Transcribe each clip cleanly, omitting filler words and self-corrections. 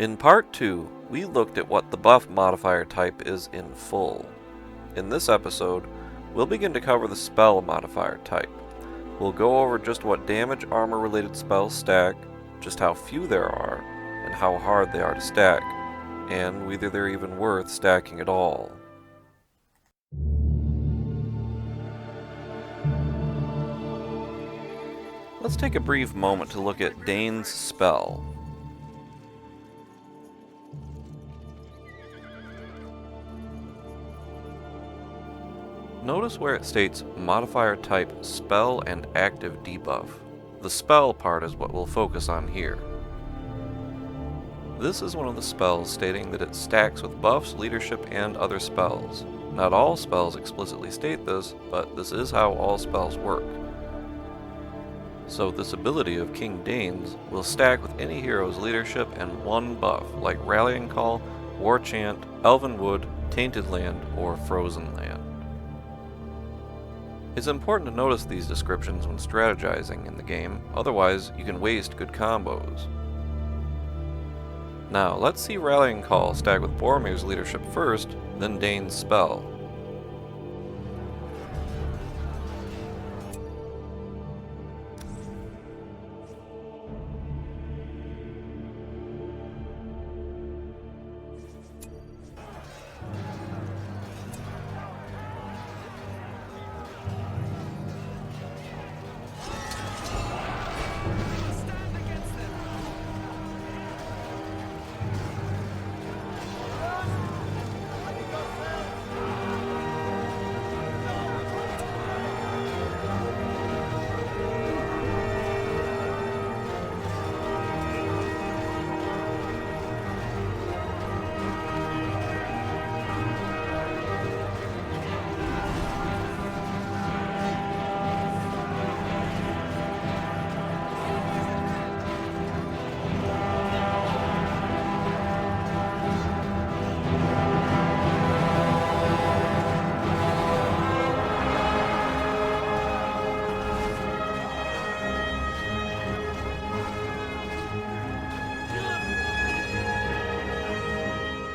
In part 2, we looked at what the buff modifier type is in full. In this episode, we'll begin to cover the spell modifier type. We'll go over just what damage armor related spells stack, just how few there are, and how hard they are to stack, and whether they're even worth stacking at all. Let's take a brief moment to look at Dain's spell. Notice where it states modifier type spell and active debuff. The spell part is what we'll focus on here. This is one of the spells stating that it stacks with buffs, leadership, and other spells. Not all spells explicitly state this, but this is how all spells work. So this ability of King Dain's will stack with any hero's leadership and one buff, like Rallying Call, War Chant, Elven Wood, Tainted Land, or Frozen Land. It's important to notice these descriptions when strategizing in the game, otherwise you can waste good combos. Now, let's see Rallying Call stack with Boromir's leadership first, then Dain's spell.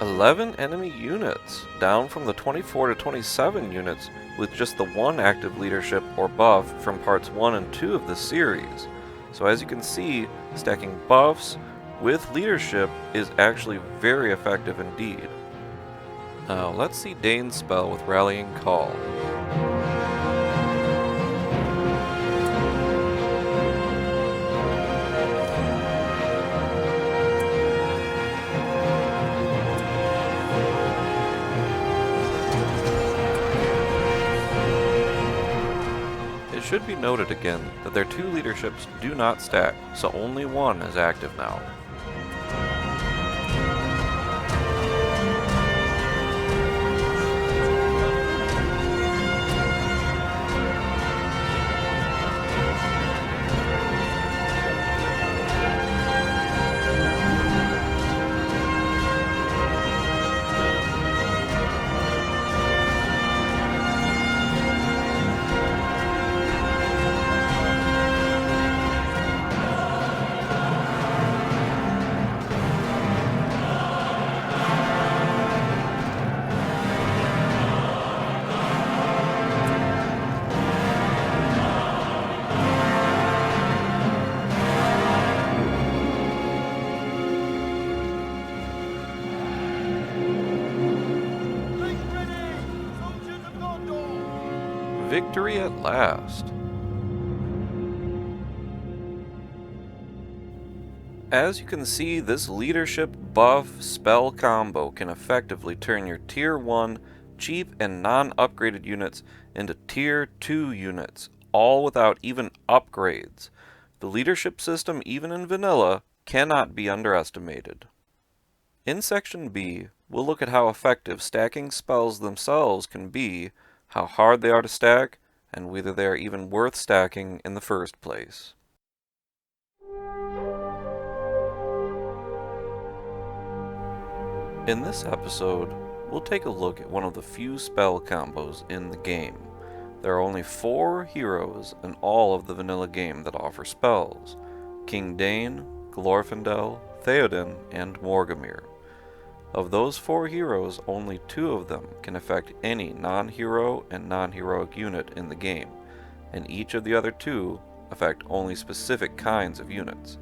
"11 enemy units, down from the 24 to 27 units with just the one active leadership or buff from parts 1 and 2 of this series. So as you can see, stacking buffs with leadership is actually very effective indeed. Now let's see Dain's spell with Rallying Call. It should be noted again that their two leaderships do not stack, so only one is active now. Victory at last. As you can see, this leadership buff spell combo can effectively turn your tier 1 cheap and non-upgraded units into tier 2 units, all without even upgrades. The leadership system, even in vanilla, cannot be underestimated. In section B, we'll look at how effective stacking spells themselves can be, how hard they are to stack, and whether they are even worth stacking in the first place. In this episode, we'll take a look at one of the few spell combos in the game. There are only 4 heroes in all of the vanilla game that offer spells: King Dain, Glorfindel, Theoden, and Morgomir. Of those 4 heroes, only 2 of them can affect any non-hero and non-heroic unit in the game, and each of the other 2 affect only specific kinds of units.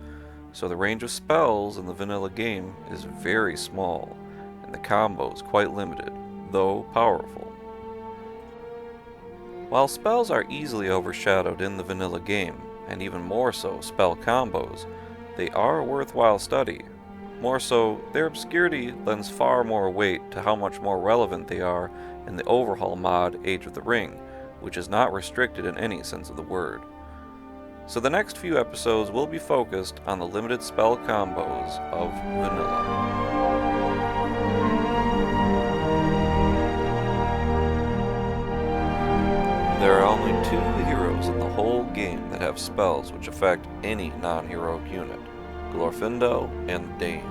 So the range of spells in the vanilla game is very small, and the combo is quite limited, though powerful. While spells are easily overshadowed in the vanilla game, and even more so spell combos, they are a worthwhile study. More so, their obscurity lends far more weight to how much more relevant they are in the overhaul mod Age of the Ring, which is not restricted in any sense of the word. So the next few episodes will be focused on the limited spell combos of vanilla. There are only 2 heroes in the whole game that have spells which affect any non-heroic unit, Glorfindel and Dain.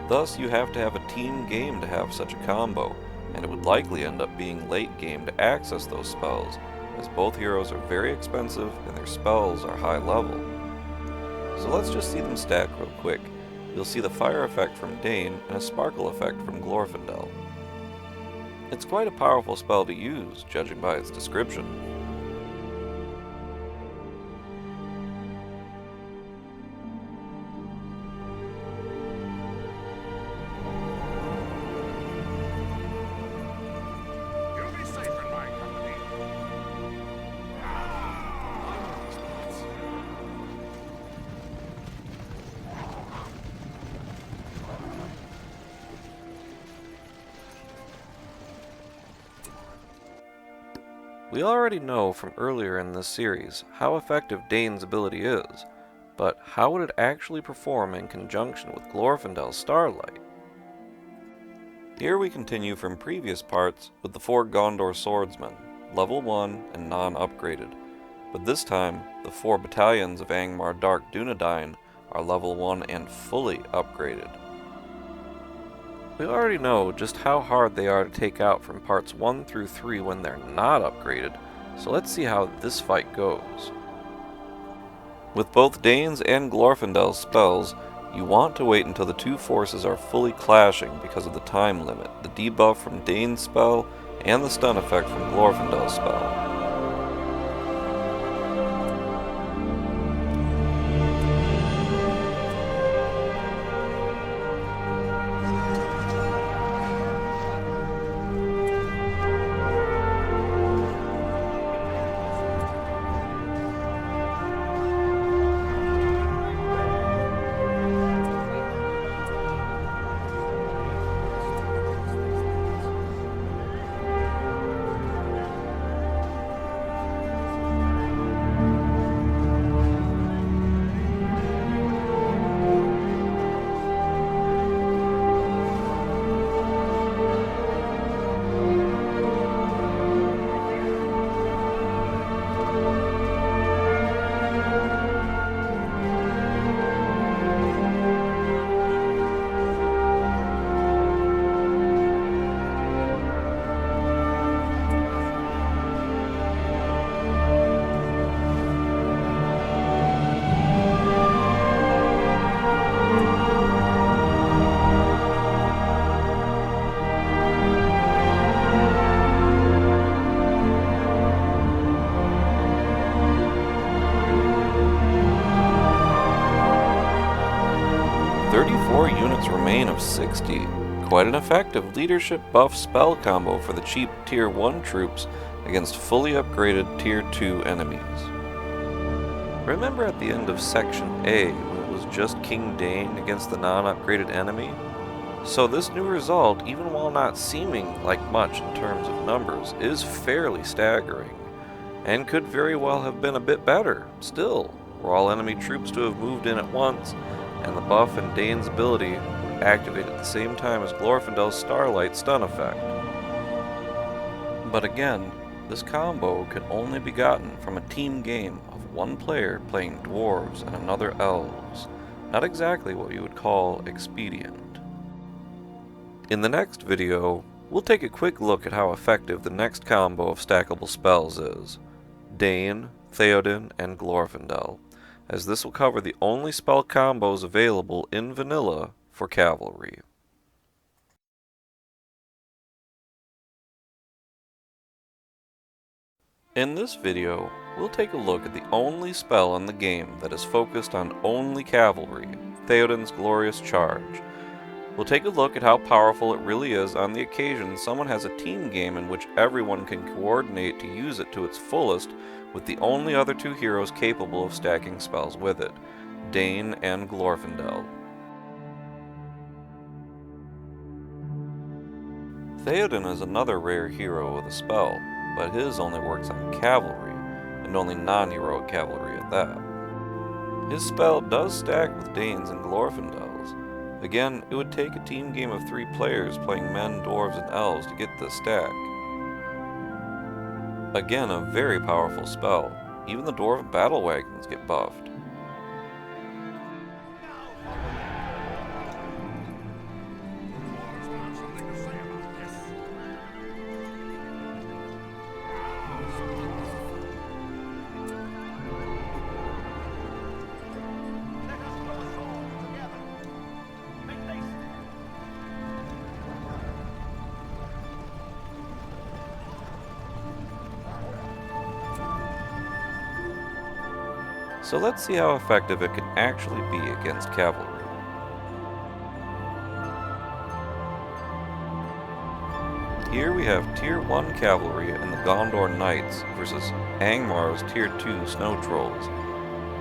Thus, you have to have a team game to have such a combo, and it would likely end up being late game to access those spells, as both heroes are very expensive and their spells are high level. So let's just see them stack real quick. You'll see the fire effect from Dain and a sparkle effect from Glorfindel. It's quite a powerful spell to use, judging by its description. We already know from earlier in this series how effective Dain's ability is, but how would it actually perform in conjunction with Glorfindel's Starlight? Here we continue from previous parts with the 4 Gondor swordsmen, level 1 and non-upgraded, but this time the 4 battalions of Angmar Dark Dunedain are level 1 and fully upgraded. We already know just how hard they are to take out from parts 1 through 3 when they're not upgraded, so let's see how this fight goes. With both Dain's and Glorfindel's spells, you want to wait until the 2 forces are fully clashing because of the time limit, the debuff from Dain's spell, and the stun effect from Glorfindel's spell. Remain of 60. Quite an effective leadership buff spell combo for the cheap Tier 1 troops against fully upgraded Tier 2 enemies. Remember at the end of Section A when it was just King Dain against the non-upgraded enemy? So this new result, even while not seeming like much in terms of numbers, is fairly staggering, and could very well have been a bit better. Still, were all enemy troops to have moved in at once, and the buff and Dain's ability would activate at the same time as Glorfindel's Starlight stun effect. But again, this combo could only be gotten from a team game of one player playing dwarves and another elves, not exactly what you would call expedient. In the next video, we'll take a quick look at how effective the next combo of stackable spells is: Dain, Theoden, and Glorfindel, as this will cover the only spell combos available in vanilla for cavalry. In this video, we'll take a look at the only spell in the game that is focused on only cavalry, Theoden's Glorious Charge. We'll take a look at how powerful it really is on the occasion someone has a team game in which everyone can coordinate to use it to its fullest with the only other two heroes capable of stacking spells with it, Dain and Glorfindel. Theoden is another rare hero with a spell, but his only works on cavalry, and only non-heroic cavalry at that. His spell does stack with Dain's and Glorfindel's. Again, it would take a team game of 3 players playing men, dwarves, and elves to get this stack. Again, a very powerful spell. Even the Dwarven battle wagons get buffed. So let's see how effective it can actually be against cavalry. Here we have Tier 1 Cavalry and the Gondor Knights versus Angmar's Tier 2 Snow Trolls.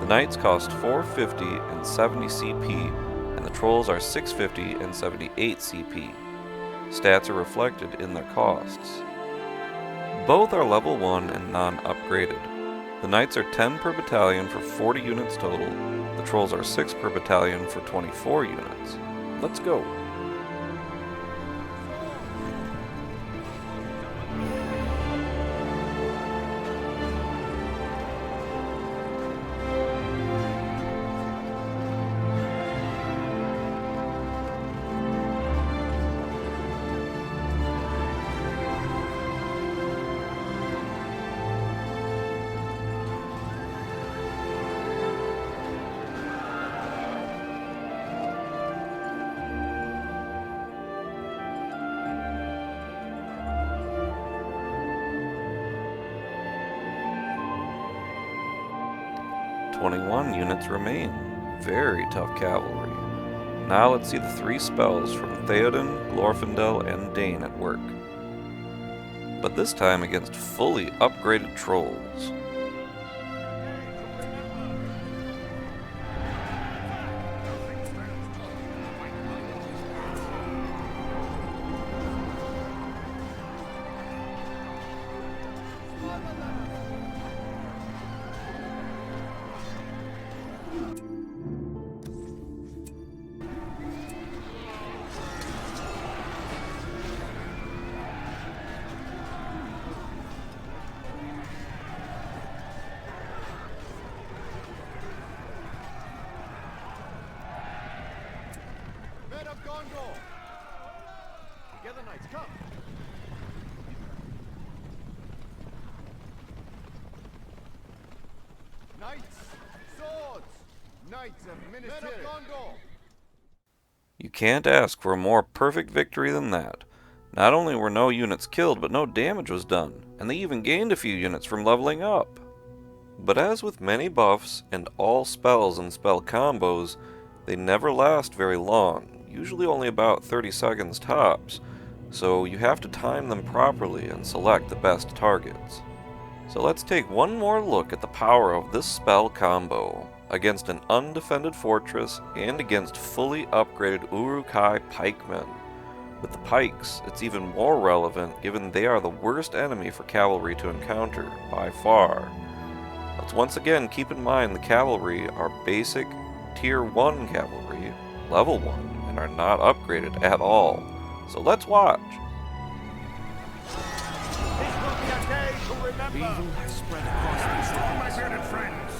The Knights cost 450 and 70 CP, and the Trolls are 650 and 78 CP. Stats are reflected in their costs. Both are level 1 and non-upgraded. The Knights are 10 per battalion for 40 units total. The Trolls are 6 per battalion for 24 units. Let's go! "21 units remain. Very tough cavalry. Now let's see the 3 spells from Theoden, Glorfindel, and Dain at work. But this time against fully upgraded trolls. Gondor! Together, knights, come! Knights, swords! Knights of Minas Tirith! Men of Gondor! You can't ask for a more perfect victory than that. Not only were no units killed, but no damage was done, and they even gained a few units from leveling up. But as with many buffs and all spells and spell combos, they never last very long, usually only about 30 seconds tops, so you have to time them properly and select the best targets. So let's take one more look at the power of this spell combo against an undefended fortress and against fully upgraded Uruk-hai pikemen. With the pikes, it's even more relevant given they are the worst enemy for cavalry to encounter, by far. Let's once again keep in mind the cavalry are basic Tier 1 cavalry, level 1, and are not upgraded at all. So let's watch! This will be a day to remember! Evil has spread across these Strong, my lands. bearded friends!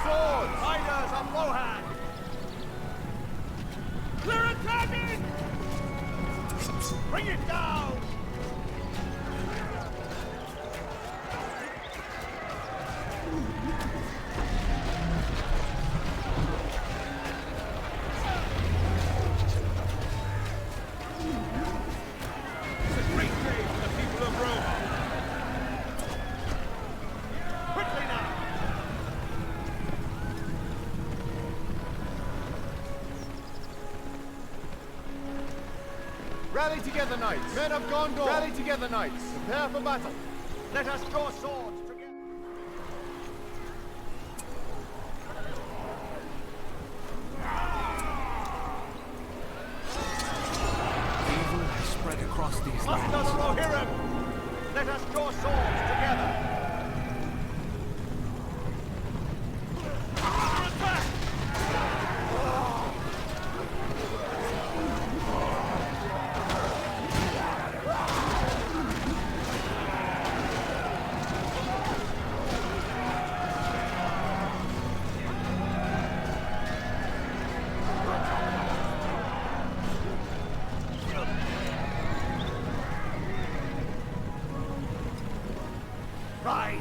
Swords, riders, and bowhand! Clear a cannon! Bring it down! Rally together, knights! Men of Gondor! Rally together, knights! Prepare for battle! Let us draw swords together! Evil has spread across these lands. Hustlers Rohirrim! Let us draw swords together! Ride!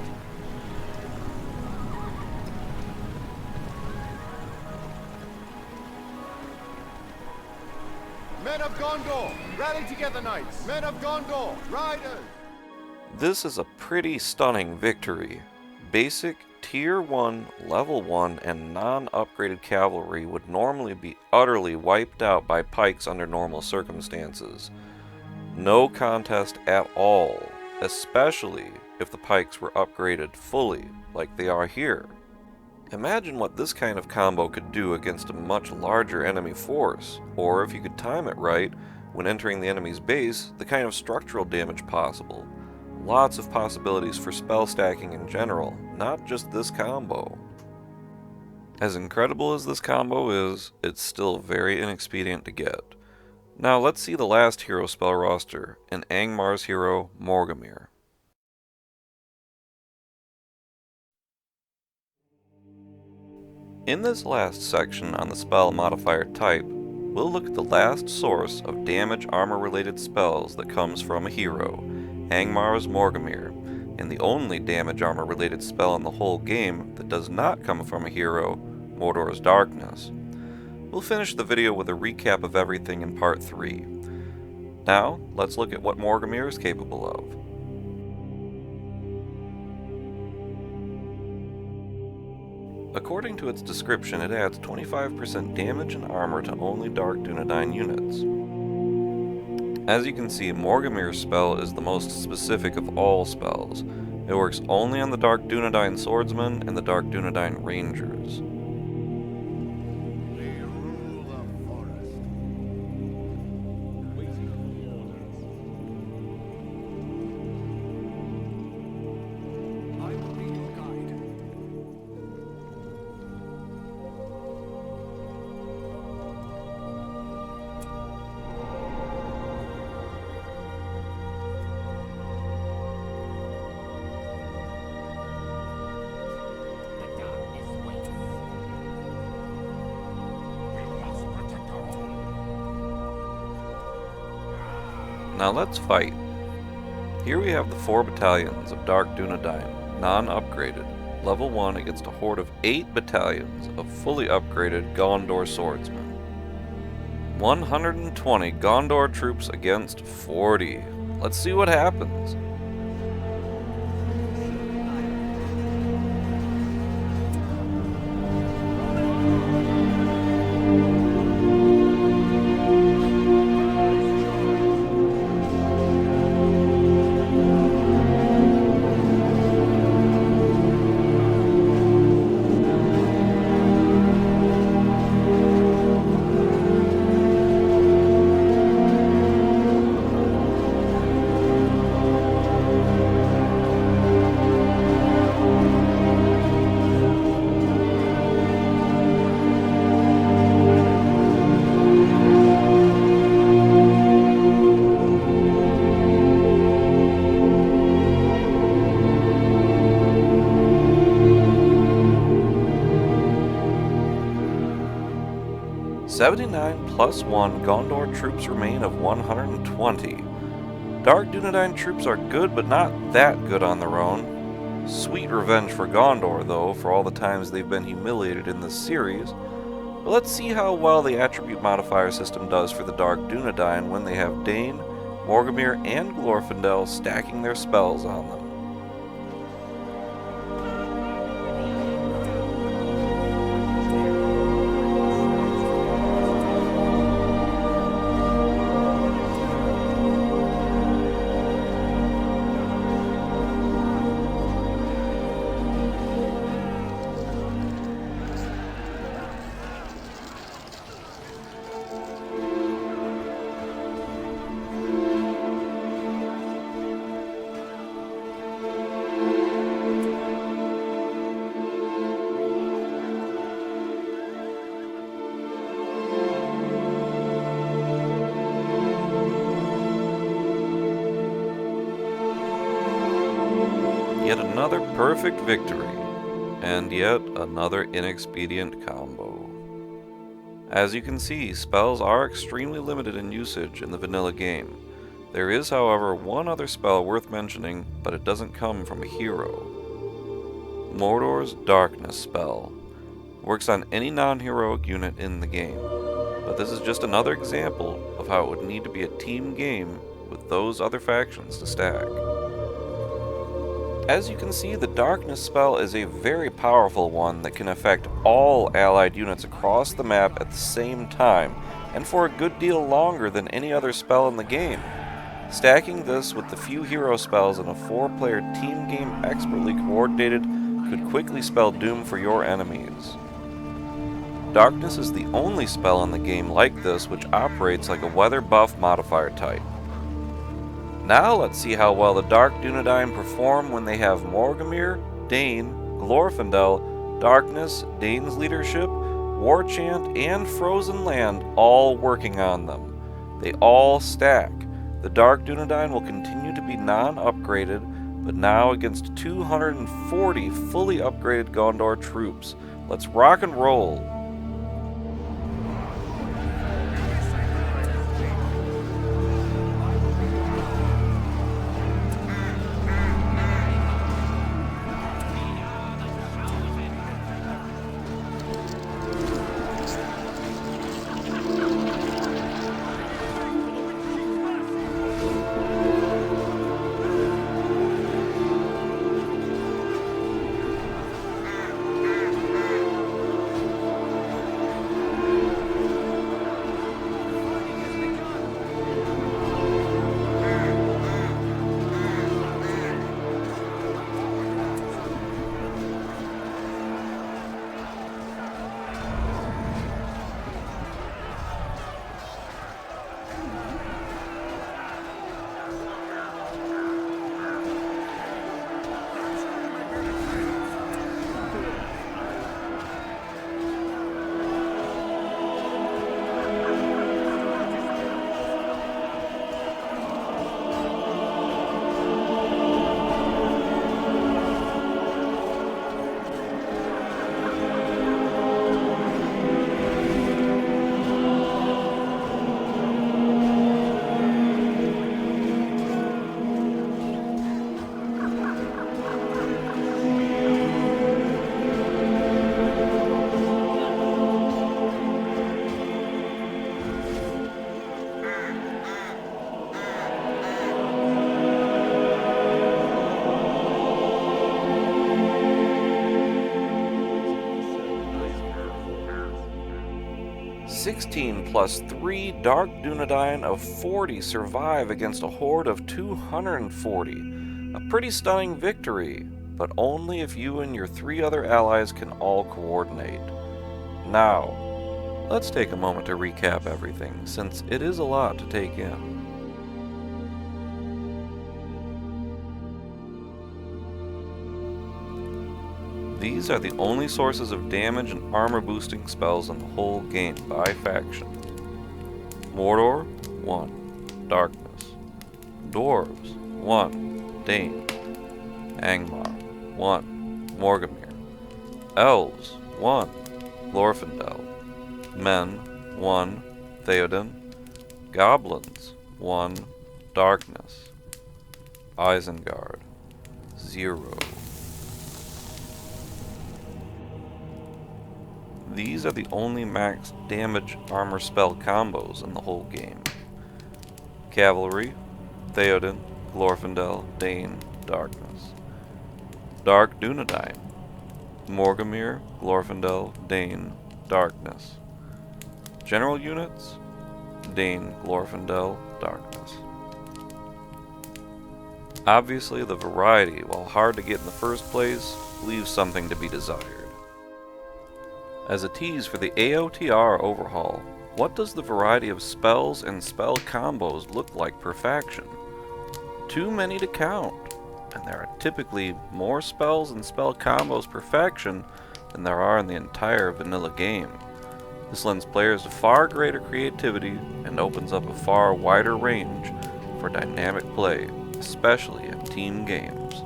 Men of Gondor! Rally together, knights! Men of Gondor! Riders! This is a pretty stunning victory. Basic Tier 1, Level 1, and non-upgraded cavalry would normally be utterly wiped out by pikes under normal circumstances. No contest at all, especially if the pikes were upgraded fully, like they are here. Imagine what this kind of combo could do against a much larger enemy force, or if you could time it right, when entering the enemy's base, the kind of structural damage possible. Lots of possibilities for spell stacking in general, not just this combo. As incredible as this combo is, it's still very inexpedient to get. Now let's see the last hero spell roster, in Angmar's hero, Morgomir. In this last section on the spell modifier type, we'll look at the last source of damage armor related spells that comes from a hero, Angmar's Morgomir, and the only damage armor related spell in the whole game that does not come from a hero, Mordor's Darkness. We'll finish the video with a recap of everything in part 3. Now, let's look at what Morgomir is capable of. According to its description, it adds 25% damage and armor to only Dark Dunedain units. As you can see, Morgomir's spell is the most specific of all spells. It works only on the Dark Dunedain swordsmen and the Dark Dunedain rangers. They rule the forest. Waiting for orders. I will be your guide. Now let's fight. Here we have the 4 battalions of Dark Dunedain, non-upgraded, level 1 against a horde of 8 battalions of fully upgraded Gondor swordsmen. 120 Gondor troops against 40. Let's see what happens. +1 Gondor troops remain of 120. Dark Dunedain troops are good, but not that good on their own. Sweet revenge for Gondor, though, for all the times they've been humiliated in this series. But let's see how well the Attribute Modifier system does for the Dark Dunedain when they have Dain, Morgomir, and Glorfindel stacking their spells on them. yet another perfect victory, and yet another inexpedient combo. As you can see, spells are extremely limited in usage in the vanilla game. There is, however, one other spell worth mentioning, but it doesn't come from a hero. Mordor's Darkness spell works on any non-heroic unit in the game, but this is just another example of how it would need to be a team game with those other factions to stack. As you can see, the Darkness spell is a very powerful one that can affect all allied units across the map at the same time, and for a good deal longer than any other spell in the game. Stacking this with the few hero spells in a 4-player team game expertly coordinated could quickly spell doom for your enemies. Darkness is the only spell in the game like this which operates like a weather buff modifier type. Now let's see how well the Dark Dunedain perform when they have Morgomir, Dain, Glorfindel, Darkness, Dain's leadership, War Chant, and Frozen Land all working on them. They all stack. The Dark Dunedain will continue to be non-upgraded, but now against 240 fully upgraded Gondor troops. Let's rock and roll! +16 plus 3 Dark Dunedain of 40 survive against a horde of 240. A pretty stunning victory, but only if you and your 3 other allies can all coordinate. Now, let's take a moment to recap everything, since it is a lot to take in. These are the only sources of damage and armor boosting spells in the whole game by faction. Mordor, 1. Darkness. Dwarves, 1. Dain. Angmar, 1. Morgomir. Elves, 1. Glorfindel. Men, 1. Theoden. Goblins, 1. Darkness. Isengard, 0. These are the only max damage armor spell combos in the whole game. Cavalry, Theoden, Glorfindel, Dain, Darkness. Dark Dunedain, Morgomir, Glorfindel, Dain, Darkness. General units, Dain, Glorfindel, Darkness. Obviously, the variety, while hard to get in the first place, leaves something to be desired. As a tease for the AOTR overhaul, what does the variety of spells and spell combos look like per faction? Too many to count, and there are typically more spells and spell combos per faction than there are in the entire vanilla game. This lends players to far greater creativity and opens up a far wider range for dynamic play, especially in team games.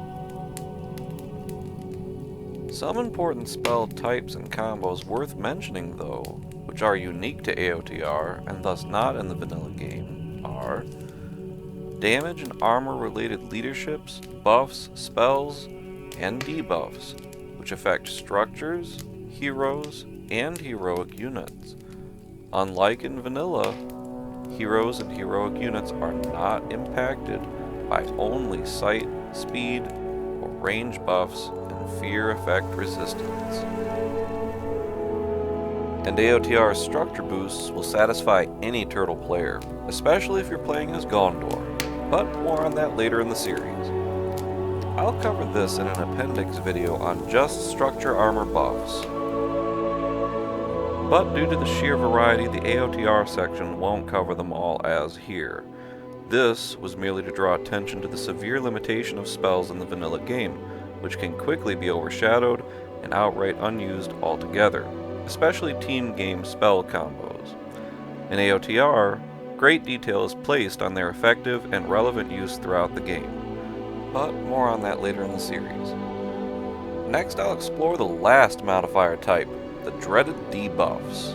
Some important spell types and combos worth mentioning though, which are unique to AOTR and thus not in the vanilla game, are damage and armor related leaderships, buffs, spells, and debuffs, which affect structures, heroes, and heroic units. Unlike in vanilla, heroes and heroic units are not impacted by only sight, speed, or range buffs and fear effect resistance. And AOTR's structure boosts will satisfy any turtle player, especially if you're playing as Gondor, but more on that later in the series. I'll cover this in an appendix video on just structure armor buffs. But due to the sheer variety, the AOTR section won't cover them all as here. This was merely to draw attention to the severe limitation of spells in the vanilla game, which can quickly be overshadowed and outright unused altogether, especially team game spell combos. In AOTR, great detail is placed on their effective and relevant use throughout the game, but more on that later in the series. Next, I'll explore the last modifier type, the dreaded debuffs.